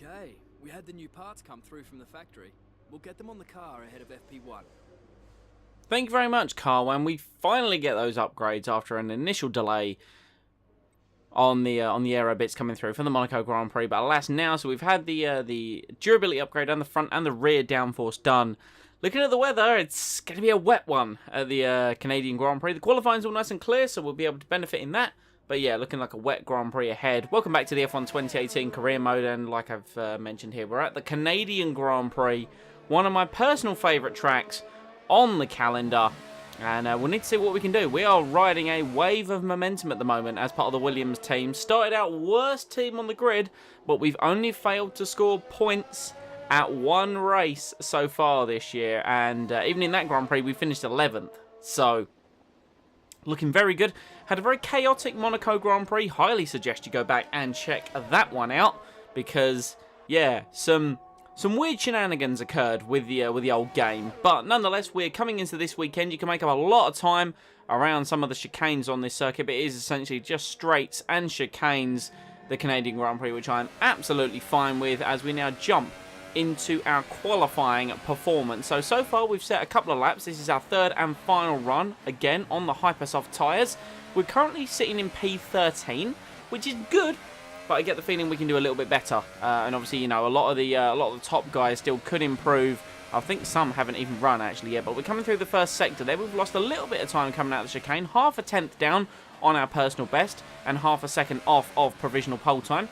Okay, we had the new parts come through from the factory. We'll get them on the car ahead of FP1. Thank you very much, Carwan. We finally get those upgrades after an initial delay on the aero bits coming through for the Monaco Grand Prix, but alas now, so we've had the durability upgrade on the front and the rear downforce done. Looking at the weather, it's going to be a wet one at the Canadian Grand Prix. The qualifying's all nice and clear, so we'll be able to benefit in that. But yeah, looking like a wet Grand Prix ahead. Welcome back to the F1 2018 career mode, and like I've mentioned here, we're at the Canadian Grand Prix, one of my personal favourite tracks on the calendar. And we'll need to see what we can do. We are riding a wave of momentum at the moment as part of the Williams team. Started out worst team on the grid, but we've only failed to score points at one race so far this year. And even in that Grand Prix, we finished 11th. So, looking very good. Had a very chaotic Monaco Grand Prix. Highly suggest you go back and check that one out. Because, yeah, some weird shenanigans occurred with the old game, but nonetheless, we're coming into this weekend. You can make up a lot of time around some of the chicanes on this circuit, but it is essentially just straights and chicanes, the Canadian Grand Prix, which I'm absolutely fine with as we now jump into our qualifying performance. So far we've set a couple of laps. This is our third and final run, again, on the Hypersoft tyres. We're currently sitting in P13, which is good, but I get the feeling we can do a little bit better. And obviously, you know, a lot of the top guys still could improve. I think some haven't even run actually yet, but we're coming through the first sector there. We've lost a little bit of time coming out of the chicane, half a tenth down on our personal best, and half a second off of provisional pole time.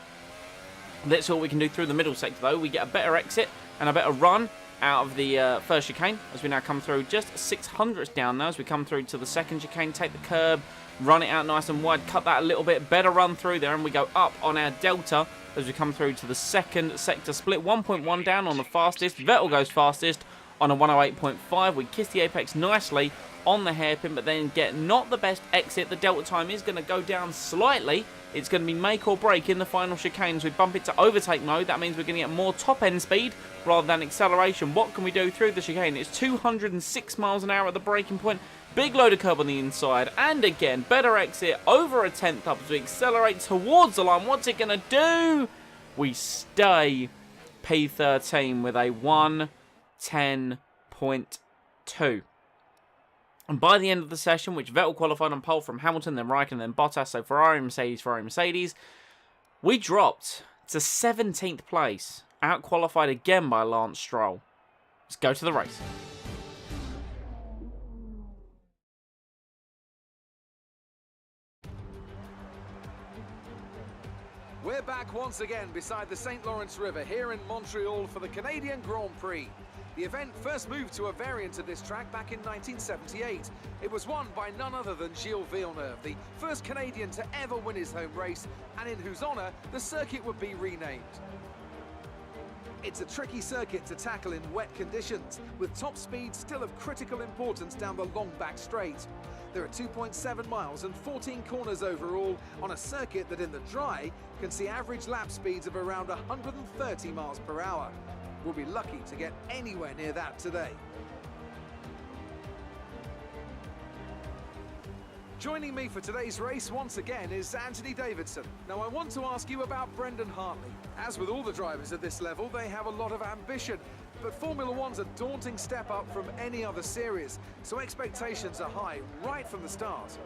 Let's see what we can do through the middle sector though. We get a better exit and a better run out of the first chicane as we now come through just 600ths down now as we come through to the second chicane, take the curb, run it out nice and wide, cut that a little bit, better run through there, and we go up on our delta as we come through to the second sector split. 1.1 down on the fastest. Vettel goes fastest on a 108.5. We kiss the apex nicely on the hairpin, but then get not the best exit. The delta time is going to go down slightly. It's going to be make or break in the final chicanes. We bump it to overtake mode. That means we're going to get more top end speed rather than acceleration. What can we do through the chicane? It's 206 miles an hour at the braking point. Big load of curb on the inside, and again, better exit, over a tenth up as we accelerate towards the line. What's it going to do? We stay P13 with a 1:10.2. And by the end of the session, which Vettel qualified on pole from Hamilton, then Raikkonen, then Bottas, so Ferrari, Mercedes, we dropped to 17th place, out-qualified again by Lance Stroll. Let's go to the race. We're back once again beside the St. Lawrence River here in Montreal for the Canadian Grand Prix. The event first moved to a variant of this track back in 1978. It was won by none other than Gilles Villeneuve, the first Canadian to ever win his home race, and in whose honour the circuit would be renamed. It's a tricky circuit to tackle in wet conditions, with top speed still of critical importance down the long back straight. There are 2.7 miles and 14 corners overall on a circuit that in the dry can see average lap speeds of around 130 miles per hour. We'll be lucky to get anywhere near that today. Joining me for today's race once again is Anthony Davidson. Now I want to ask you about Brendan Hartley. As with all the drivers at this level, they have a lot of ambition, but Formula One's a daunting step up from any other series, so expectations are high right from the start.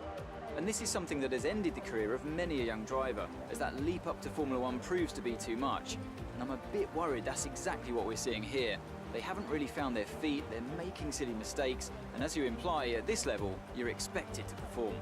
And this is something that has ended the career of many a young driver, as that leap up to Formula One proves to be too much. And I'm a bit worried that's exactly what we're seeing here. They haven't really found their feet, they're making silly mistakes, and as you imply, at this level, you're expected to perform.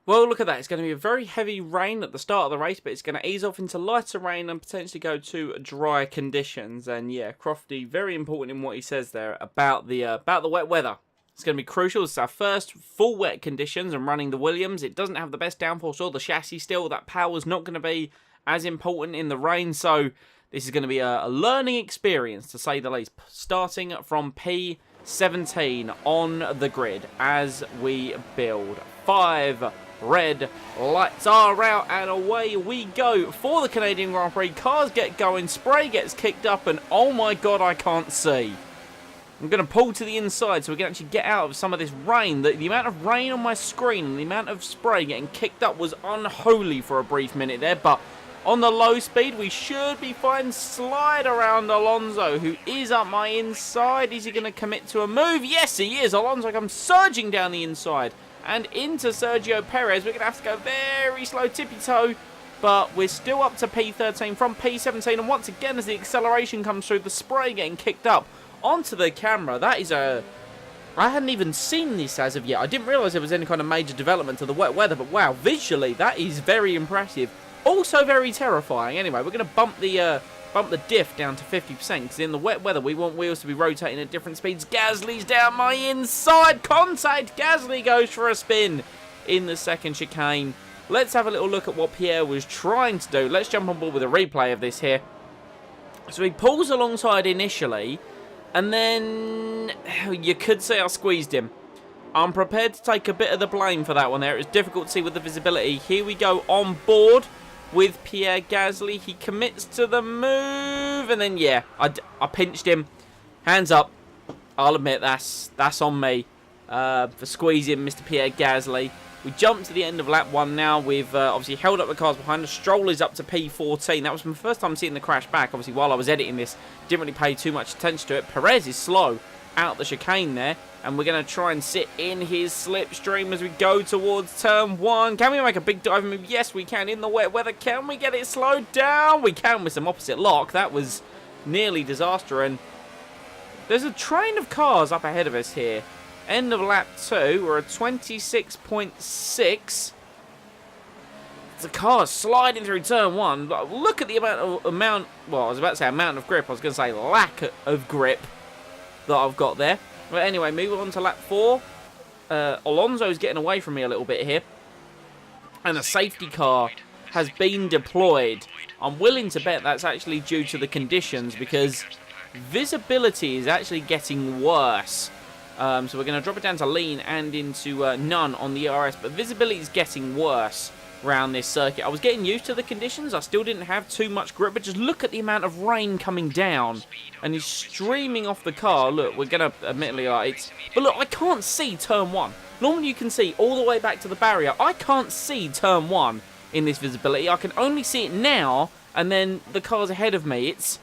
Well, look at that. It's going to be a very heavy rain at the start of the race, but it's going to ease off into lighter rain and potentially go to dry conditions. And yeah, Crofty, very important in what he says there about the wet weather. It's going to be crucial. It's our first full wet conditions and running the Williams. It doesn't have the best downforce or the chassis still. That power's not going to be as important in the rain, so this is going to be a learning experience, to say the least. Starting from P17 on the grid as we build. 5 red lights are out, and away we go for the Canadian Grand Prix. Cars get going, spray gets kicked up, and oh my god, I can't see. I'm going to pull to the inside so we can actually get out of some of this rain. The amount of rain on my screen and the amount of spray getting kicked up was unholy for a brief minute there, but On the low speed, we should be fine. Slide around Alonso, who is up my inside. Is he going to commit to a move? Yes, he is. Alonso comes surging down the inside and into Sergio Perez. We're going to have to go very slow, tippy-toe. But we're still up to P13 from P17. And once again, as the acceleration comes through, the spray getting kicked up onto the camera. That is a... I hadn't even seen this as of yet. I didn't realise there was any kind of major development to the wet weather. But wow, visually, that is very impressive. Also very terrifying. Anyway, we're going to bump the diff down to 50%. Because in the wet weather, we want wheels to be rotating at different speeds. Gasly's down my inside. Contact. Gasly goes for a spin in the second chicane. Let's have a little look at what Pierre was trying to do. Let's jump on board with a replay of this here. So he pulls alongside initially, and then you could say I squeezed him. I'm prepared to take a bit of the blame for that one there. It was difficult to see with the visibility. Here we go on board with Pierre Gasly. He commits to the move, and then yeah, I pinched him. Hands up. I'll admit that's on me for squeezing Mr. Pierre Gasly. We jump to the end of lap 1 now. We've obviously held up the cars behind us. Stroll is up to P14. That was my first time seeing the crash back. Obviously, while I was editing this, didn't really pay too much attention to it. Perez is slow out the chicane there. And we're going to try and sit in his slipstream as we go towards turn 1. Can we make a big dive move? Yes, we can. In the wet weather, can we get it slowed down? We can with some opposite lock. That was nearly disaster. And there's a train of cars up ahead of us here. End of lap 2, we're at 26.6. The car's sliding through turn 1. Look at the amount, well, I was about to say amount of grip. I was going to say lack of grip that I've got there. But anyway, move on to lap 4. Alonso's getting away from me a little bit here. And a safety car has been deployed. I'm willing to bet that's actually due to the conditions because visibility is actually getting worse. So we're going to drop it down to lean and into none on the ERS. But visibility is getting worse around this circuit. I was getting used to the conditions. I still didn't have too much grip. But just look at the amount of rain coming down. And it's streaming off the car. Look, we're going to admittedly... But look, I can't see turn 1. Normally you can see all the way back to the barrier. I can't see turn 1 in this visibility. I can only see it now. And then the car's ahead of me. It's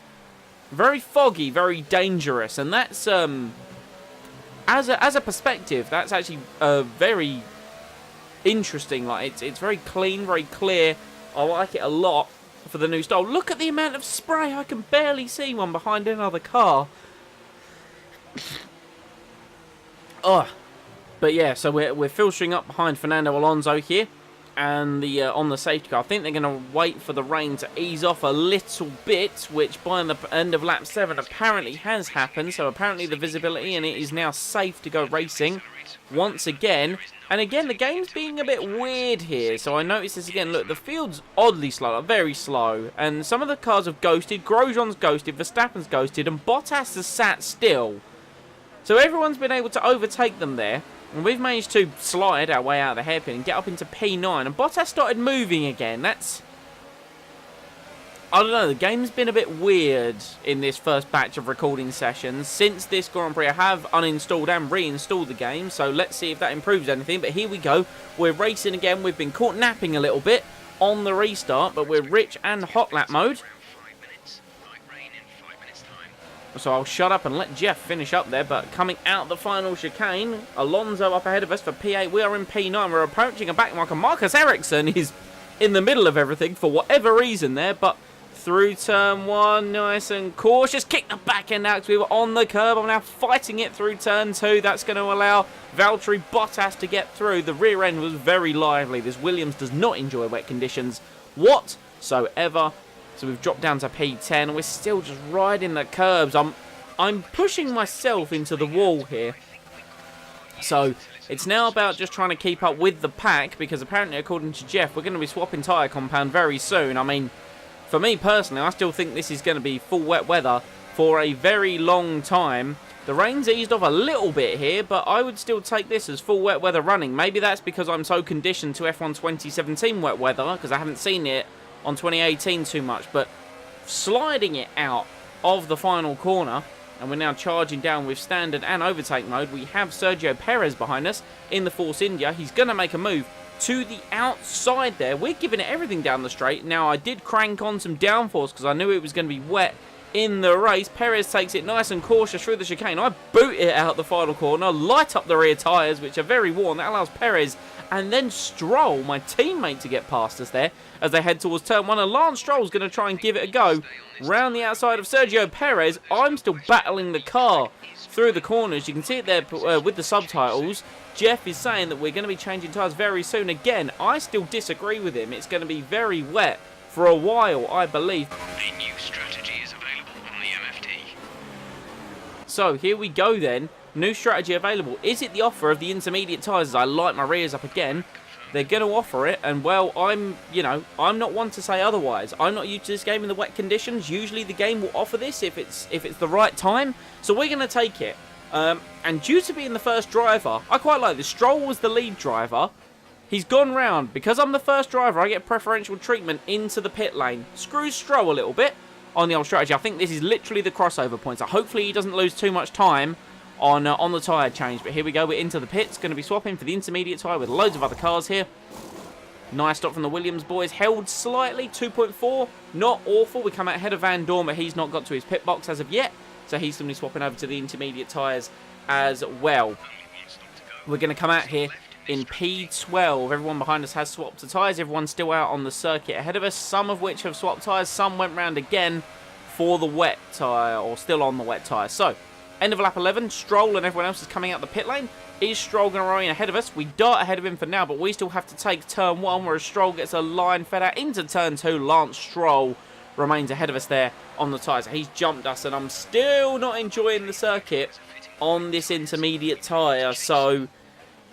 very foggy, very dangerous. And that's... As a perspective, that's actually very interesting. Like it's very clean, very clear. I like it a lot for the new style. Look at the amount of spray. I can barely see one behind another car. Oh, but yeah. So we're filtering up behind Fernando Alonso here, and the on the safety car. I think they're going to wait for the rain to ease off a little bit, which by the end of lap 7 apparently has happened. So apparently the visibility and it is now safe to go racing once again. And again, the game's being a bit weird here. So I noticed this again. Look, the field's oddly slow, like very slow. And some of the cars have ghosted. Grosjean's ghosted, Verstappen's ghosted, and Bottas has sat still. So everyone's been able to overtake them there. And we've managed to slide our way out of the hairpin and get up into P9. And Bottas started moving again. That's... I don't know. The game's been a bit weird in this first batch of recording sessions. Since this Grand Prix, I have uninstalled and reinstalled the game. So let's see if that improves anything. But here we go. We're racing again. We've been caught napping a little bit on the restart. But we're rich and hot lap mode. So I'll shut up and let Jeff finish up there. But coming out the final chicane, Alonso up ahead of us for P8. We are in P9. We're approaching a backmarker. Marcus Ericsson is in the middle of everything for whatever reason there. But through turn 1, nice and cautious. Kick the back end out because we were on the curb. I'm now fighting it through turn 2. That's going to allow Valtteri Bottas to get through. The rear end was very lively. This Williams does not enjoy wet conditions whatsoever. So we've dropped down to P10 and we're still just riding the curbs. I'm pushing myself into the wall here. So it's now about just trying to keep up with the pack because apparently, according to Jeff, we're going to be swapping tyre compound very soon. I mean, for me personally, I still think this is going to be full wet weather for a very long time. The rain's eased off a little bit here, but I would still take this as full wet weather running. Maybe that's because I'm so conditioned to F1 2017 wet weather because I haven't seen it on 2018 too much, but sliding it out of the final corner, and we're now charging down with standard and overtake mode. We have Sergio Perez behind us in the Force India. He's going to make a move to the outside there. We're giving it everything down the straight. Now, I did crank on some downforce because I knew it was going to be wet in the race. Perez takes it nice and cautious through the chicane. I boot it out the final corner, light up the rear tyres, which are very worn. That allows Perez and then Stroll, my teammate, to get past us there as they head towards turn 1. And Lance Stroll's going to try and give it a go round the outside of Sergio Perez. I'm still battling the car through the corners. You can see it there with the subtitles. Jeff is saying that we're going to be changing tyres very soon. Again, I still disagree with him. It's going to be very wet for a while, I believe. A new strategy is available on the MFT. So here we go then. New strategy available. Is it the offer of the intermediate tyres? As I light my rears up again, they're going to offer it, and well, I'm not one to say otherwise. I'm not used to this game in the wet conditions. Usually the game will offer this if it's the right time. So we're going to take it. And due to being the first driver, I quite like this. Stroll was the lead driver. He's gone round. Because I'm the first driver, I get preferential treatment into the pit lane. Screws Stroll a little bit on the old strategy. I think this is literally the crossover point. So hopefully he doesn't lose too much time on the tyre change. But here we go. We're into the pits. Going to be swapping for the intermediate tyre with loads of other cars here. Nice stop from the Williams boys. Held slightly. 2.4. Not awful. We come out ahead of Van Dorn, but he's not got to his pit box as of yet. So he's going to be swapping over to the intermediate tyres as well. We're going to come out here in P12. Everyone behind us has swapped to tyres. Everyone's still out on the circuit ahead of us, some of which have swapped tyres. Some went round again for the wet tyre, or still on the wet tyre. So, end of lap 11. Stroll and everyone else is coming out the pit lane. Is Stroll going to run ahead of us? We dart ahead of him for now, but we still have to take turn 1, whereas Stroll gets a line fed out into turn 2. Lance Stroll remains ahead of us there on the tyres. He's jumped us, and I'm still not enjoying the circuit on this intermediate tyre. So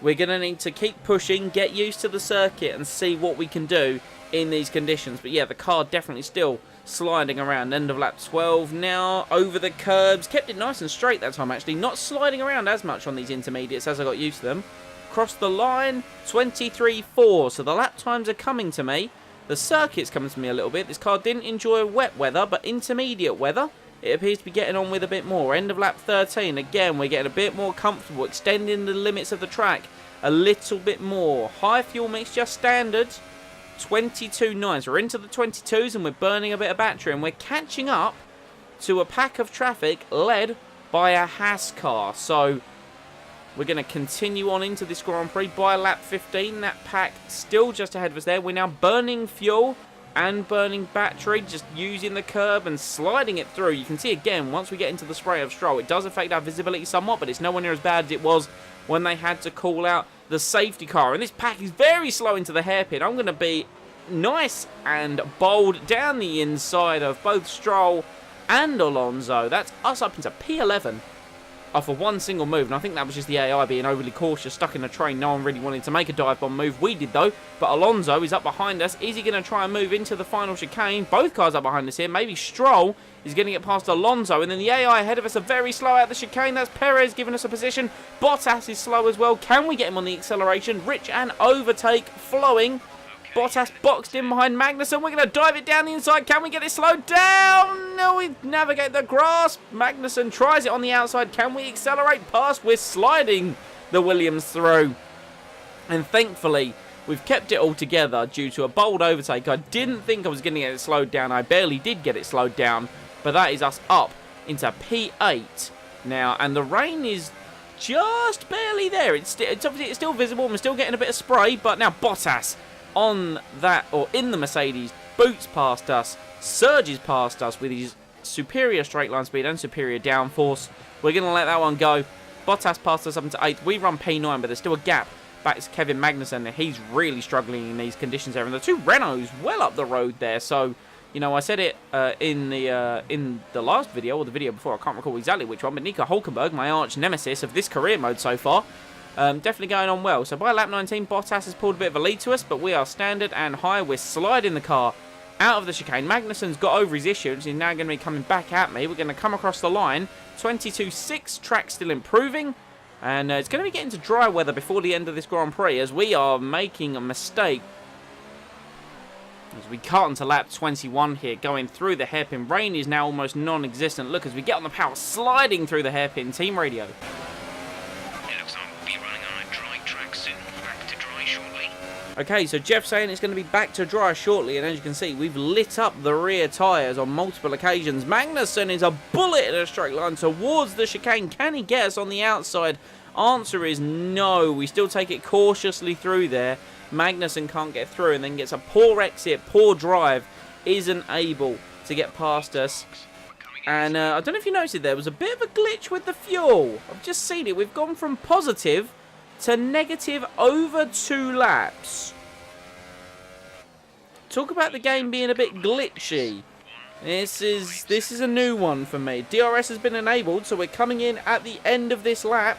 we're going to need to keep pushing, get used to the circuit, and see what we can do in these conditions. But yeah, the car definitely still sliding around. End of lap 12 now, over the curbs. Kept it nice and straight that time, actually. Not sliding around as much on these intermediates as I got used to them. Cross the line, 23.4. So the lap times are coming to me. The circuit's coming to me a little bit. This car didn't enjoy wet weather, but intermediate weather, it appears to be getting on with a bit more. End of lap 13. Again, we're getting a bit more comfortable, extending the limits of the track a little bit more. High fuel mixture standard, 22.9. So we're into the 22s, and we're burning a bit of battery, and we're catching up to a pack of traffic led by a Haas car. So we're going to continue on into this Grand Prix. By lap 15, that pack still just ahead of us there. We're now burning fuel and burning battery, just using the curb and sliding it through. You can see again, once we get into the spray of Stroll, it does affect our visibility somewhat, but it's nowhere near as bad as it was when they had to call out the safety car. And this pack is very slow into the hairpin. I'm going to be nice and bold down the inside of both Stroll and Alonso. That's us up into P11 off of one single move, and I think that was just the AI being overly cautious, stuck in a train. No one really wanted to make a dive bomb move. We did though, but Alonso is up behind us. Is he going to try and move into the final chicane? Both cars up behind us here. Maybe Stroll is going to get past Alonso, and then the AI ahead of us are very slow out the chicane. That's Perez giving us a position. Bottas is slow as well. Can we get him on the acceleration? Rich and overtake flowing. Bottas boxed in behind Magnussen. We're going to dive it down the inside. Can we get it slowed down? No, we navigate the grass. Magnussen tries it on the outside. Can we accelerate past? We're sliding the Williams through. And thankfully, we've kept it all together due to a bold overtake. I didn't think I was going to get it slowed down. I barely did get it slowed down. But that is us up into P8 now. And the rain is just barely there. It's still visible. We're still getting a bit of spray. But now Bottas on that, or in the Mercedes, boots past us, surges past us with his superior straight line speed and superior downforce. We're going to let that one go. Bottas passed us up into 8th. We run P9, but there's still a gap back to Kevin Magnussen. He's really struggling in these conditions there. And the two Renaults well up the road there. So, you know, I said it in the last video, or the video before, I can't recall exactly which one, but Nico Hulkenberg, my arch nemesis of this career mode so far, definitely going on well. So by lap 19, Bottas has pulled a bit of a lead to us, but we are standard and high. We're sliding the car out of the chicane. Magnussen's got over his issues. He's now going to be coming back at me. We're going to come across the line. 22.6, track still improving. And it's going to be getting to dry weather before the end of this Grand Prix, as we are making a mistake. As we cut onto lap 21 here, going through the hairpin. Rain is now almost non-existent. Look, as we get on the power, sliding through the hairpin. Team radio. It looks like we'll be running on a dry track soon. Back to dry shortly. Okay, so Jeff's saying it's going to be back to dry shortly, and as you can see, we've lit up the rear tyres on multiple occasions. Magnussen is a bullet in a straight line towards the chicane. Can he get us on the outside? Answer is no. We still take it cautiously through there. Magnussen can't get through and then gets a poor exit, poor drive, isn't able to get past us. And I don't know if you noticed it, there was a bit of a glitch with the fuel. I've just seen it. We've gone from positive to negative over 2 laps. Talk about the game being a bit glitchy. This is a new one for me. DRS has been enabled, so we're coming in at the end of this lap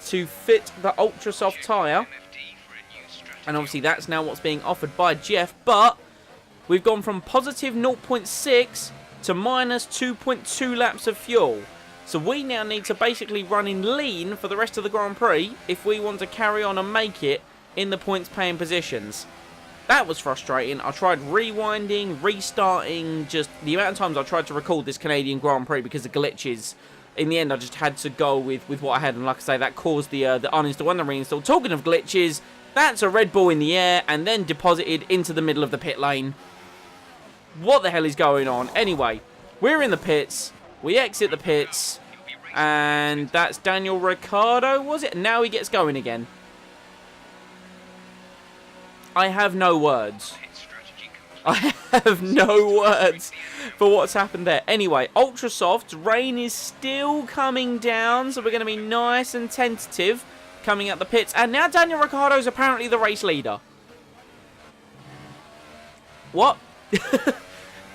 to fit the ultra soft tyre. And obviously that's now what's being offered by Jeff. But we've gone from positive 0.6 to minus 2.2 laps of fuel. So we now need to basically run in lean for the rest of the Grand Prix if we want to carry on and make it in the points paying positions. That was frustrating. I tried rewinding, restarting, just the amount of times I tried to record this Canadian Grand Prix because of glitches. In the end, I just had to go with what I had, and like I say, that caused the uninstall and the reinstall. Talking of glitches, that's a Red Bull in the air and then deposited into the middle of the pit lane. What the hell is going on? Anyway, we're in the pits. We exit the pits, and that's Daniel Ricciardo, was it? Now he gets going again. I have no words. I have no words for what's happened there. Anyway, ultra soft. Rain is still coming down, so we're going to be nice and tentative coming out the pits. And now Daniel Ricciardo is apparently the race leader. What?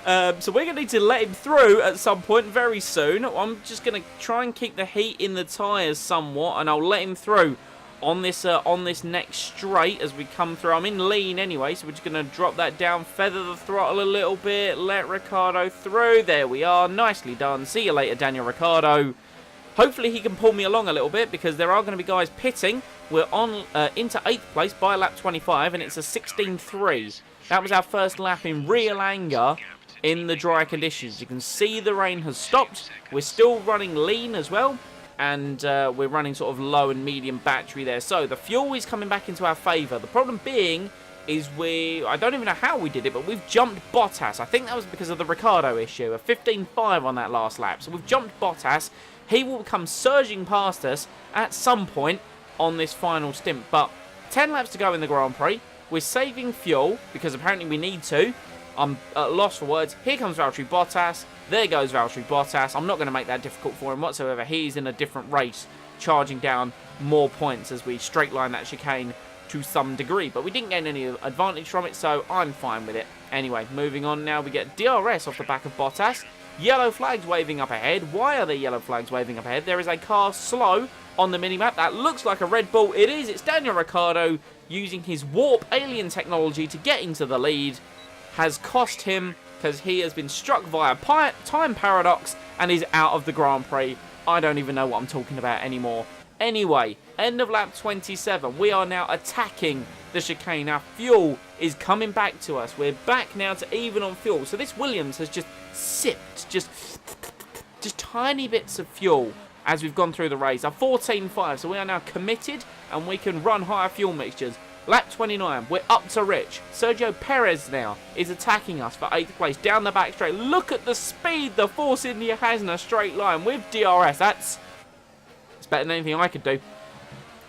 So we're going to need to let him through at some point very soon. I'm just going to try and keep the heat in the tyres somewhat, and I'll let him through on this next straight as we come through. I'm in lean anyway, so we're just going to drop that down, feather the throttle a little bit, let Ricciardo through. There we are. Nicely done. See you later, Daniel Ricciardo. Hopefully he can pull me along a little bit because there are going to be guys pitting. We're on into 8th place by lap 25, and it's a 16.3. That was our first lap in real anger in the dry conditions. You can see the rain has stopped. We're still running lean as well, and we're running sort of low and medium battery there. So the fuel is coming back into our favour. The problem being is I don't even know how we did it, but we've jumped Bottas. I think that was because of the Ricciardo issue, a 15.5 on that last lap. So we've jumped Bottas. He will come surging past us at some point on this final stint. But 10 laps to go in the Grand Prix. We're saving fuel because apparently we need to. I'm at a loss for words. Here comes Valtteri Bottas. There goes Valtteri Bottas. I'm not going to make that difficult for him whatsoever. He's in a different race, charging down more points as we straight line that chicane to some degree. But we didn't gain any advantage from it, so I'm fine with it. Anyway, moving on now. We get DRS off the back of Bottas. Yellow flags waving up ahead. Why are there yellow flags waving up ahead? There is a car slow on the minimap. That looks like a Red Bull. It is. It's Daniel Ricciardo using his warp alien technology to get into the lead. Has cost him because he has been struck via time paradox and is out of the Grand Prix. I don't even know what I'm talking about anymore. Anyway, end of lap 27. We are now attacking the chicane. Our fuel is coming back to us. We're back now to even on fuel. So this Williams has just sipped just tiny bits of fuel as we've gone through the race. A 14.5, so we are now committed and we can run higher fuel mixtures. Lap 29, we're up to Rich. Sergio Perez now is attacking us for 8th place down the back straight. Look at the speed the Force India has in a straight line with DRS. It's better than anything I could do.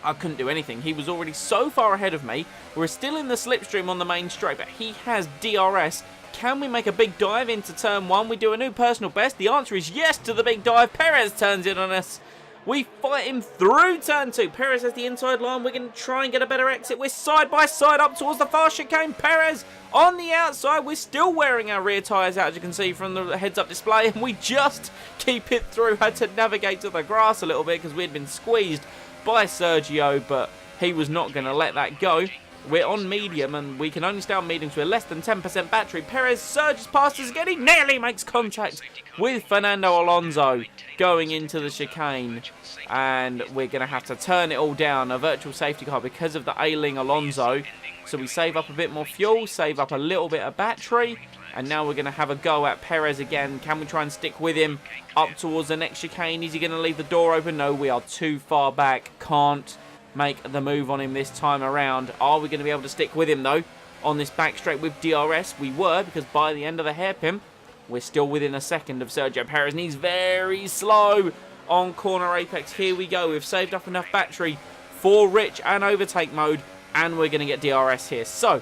I couldn't do anything. He was already so far ahead of me. We're still in the slipstream on the main straight, but he has DRS. Can we make a big dive into turn 1? We do a new personal best. The answer is yes to the big dive. Perez turns in on us. We fight him through turn 2. Perez has the inside line. We're going to try and get a better exit. We're side by side up towards the fast chicane. Perez on the outside. We're still wearing our rear tyres out, as you can see from the heads-up display. And we just keep it through. Had to navigate to the grass a little bit because we'd been squeezed by Sergio. But he was not going to let that go. We're on medium and we can only stay on medium to a less than 10% battery. Perez surges past us again. He nearly makes contact with Fernando Alonso going into the chicane. And we're going to have to turn it all down. A virtual safety car because of the ailing Alonso. So we save up a bit more fuel, save up a little bit of battery. And now we're going to have a go at Perez again. Can we try and stick with him up towards the next chicane? Is he going to leave the door open? No, we are too far back. Can't make the move on him this time around. Are we going to be able to stick with him, though, on this back straight with DRS? We were, because by the end of the hairpin, we're still within a second of Sergio Perez, and he's very slow on corner apex. Here we go. We've saved up enough battery for Rich and overtake mode, and we're going to get DRS here. So,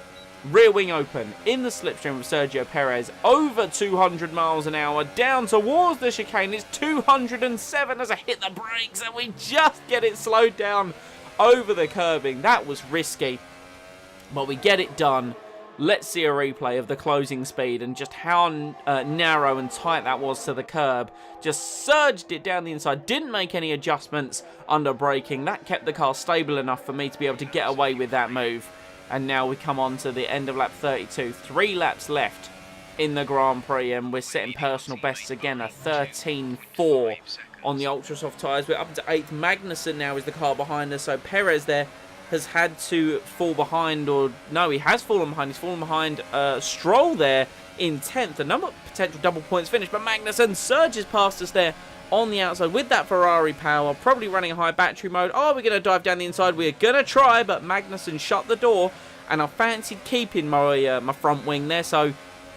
rear wing open in the slipstream of Sergio Perez, over 200 miles an hour, down towards the chicane. It's 207 as I hit the brakes, and we just get it slowed down over the curbing. That was risky, but we get it done. Let's see a replay of the closing speed and just how narrow and tight that was to the curb. Just surged it down the inside, didn't make any adjustments under braking. That kept the car stable enough for me to be able to get away with that move. And now we come on to the end of lap 32. 3 laps left in the Grand Prix, and we're setting personal bests again, a 13.4 on the ultra soft tyres. We're up to 8th. Magnussen now is the car behind us, so Perez there has had to fall behind, or no, he has fallen behind. He's fallen behind Stroll there in 10th. A number of potential double points finish, but Magnussen surges past us there on the outside with that Ferrari power, probably running a high battery mode. Oh, we're going to dive down the inside. We're going to try, but Magnussen shut the door, and I fancied keeping my front wing there, so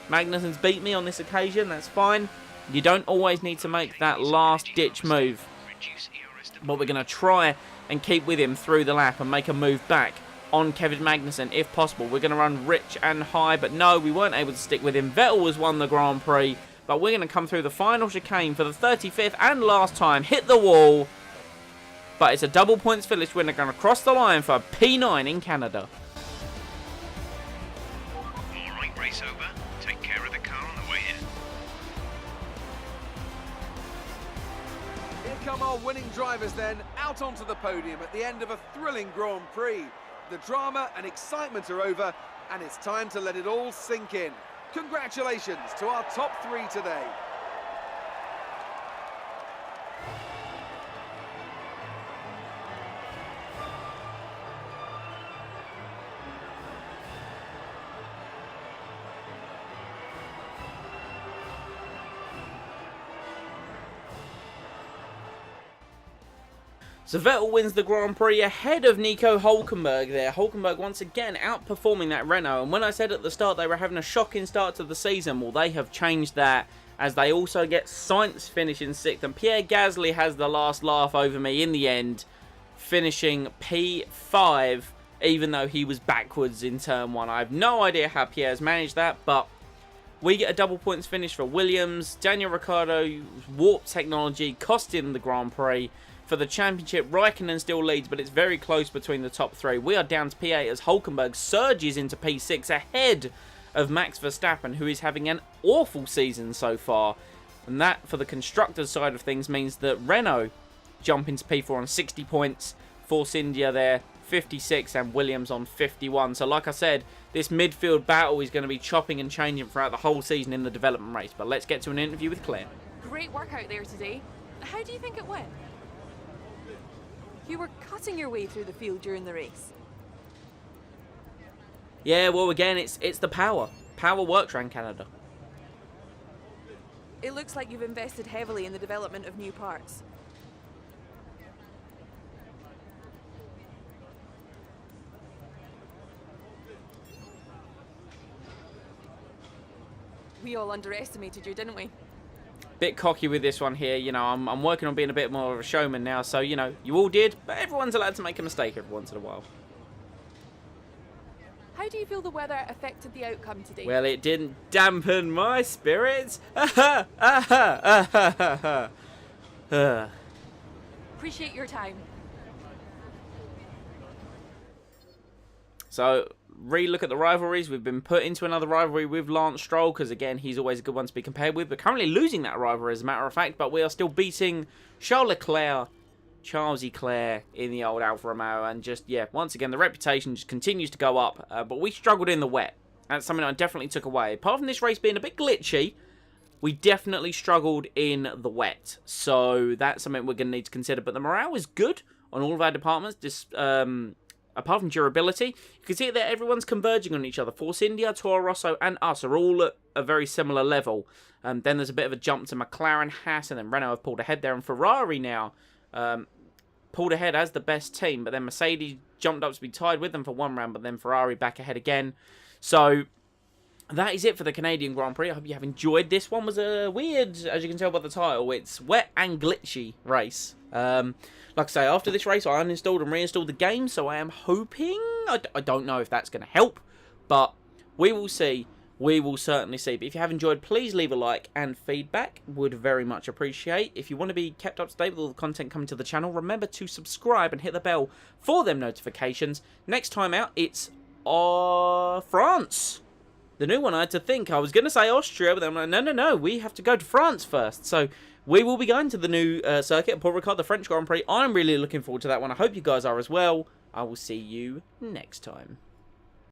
Magnussen's beat me on this occasion. That's fine. You don't always need to make that last ditch move, but we're going to try and keep with him through the lap and make a move back on Kevin Magnussen if possible. We're going to run rich and high, but no, we weren't able to stick with him. Vettel has won the Grand Prix, but we're going to come through the final chicane for the 35th and last time, hit the wall, but it's a double points finish. We're going to cross the line for P9 in Canada. Alright, race over. Take care of the car on the way in. Here come our winning drivers then, out onto the podium at the end of a thrilling Grand Prix. The drama and excitement are over, and it's time to let it all sink in. Congratulations to our top 3 today. So Vettel wins the Grand Prix ahead of Nico Hülkenberg there. Hülkenberg once again outperforming that Renault. And when I said at the start they were having a shocking start to the season, well, they have changed that as they also get Sainz finishing 6th. And Pierre Gasly has the last laugh over me in the end, finishing P5, even though he was backwards in turn 1. I have no idea how Pierre's managed that, but we get a double points finish for Williams. Daniel Ricciardo's warp technology cost him the Grand Prix. For the championship, Raikkonen still leads, but it's very close between the top 3. We are down to P8 as Hülkenberg surges into P6 ahead of Max Verstappen, who is having an awful season so far. And that, for the constructors' side of things, means that Renault jump into P4 on 60 points. Force India there, 56, and Williams on 51. So like I said, this midfield battle is going to be chopping and changing throughout the whole season in the development race. But let's get to an interview with Claire. Great work out there today. How do you think it went? You were cutting your way through the field during the race. Yeah, well, again, it's the power. Power works around Canada. It looks like you've invested heavily in the development of new parts. We all underestimated you, didn't we? Bit cocky with this one here, you know, I'm working on being a bit more of a showman now, so, you know, you all did, but everyone's allowed to make a mistake every once in a while. How do you feel the weather affected the outcome today? Well, it didn't dampen my spirits. Appreciate your time. So, re-look at the rivalries. We've been put into another rivalry with Lance Stroll, because again, he's always a good one to be compared with. We're currently losing that rivalry, as a matter of fact, but we are still beating Charles Leclerc, Charles Leclerc in the old Alfa Romeo, and just, yeah, once again, the reputation just continues to go up, but we struggled in the wet. That's something I definitely took away. Apart from this race being a bit glitchy, we definitely struggled in the wet, so that's something we're going to need to consider, but the morale is good on all of our departments. Apart from durability, you can see that everyone's converging on each other. Force India, Toro Rosso, and us are all at a very similar level. Then there's a bit of a jump to McLaren, Haas, and then Renault have pulled ahead there. And Ferrari now pulled ahead as the best team, but then Mercedes jumped up to be tied with them for one round, but then Ferrari back ahead again. So that is it for the Canadian Grand Prix. I hope you have enjoyed. This one was a weird, as you can tell by the title, it's wet and glitchy race. Like I say, after this race, I uninstalled and reinstalled the game, so I am hoping, I don't know if that's going to help, but we will see. We will certainly see. But if you have enjoyed, please leave a like and feedback. Would very much appreciate. If you want to be kept up to date with all the content coming to the channel, remember to subscribe and hit the bell for them notifications. Next time out, it's France. The new one, I had to think. I was going to say Austria, but then I'm like, no, we have to go to France first. So we will be going to the new circuit at Paul Ricard, the French Grand Prix. I'm really looking forward to that one. I hope you guys are as well. I will see you next time.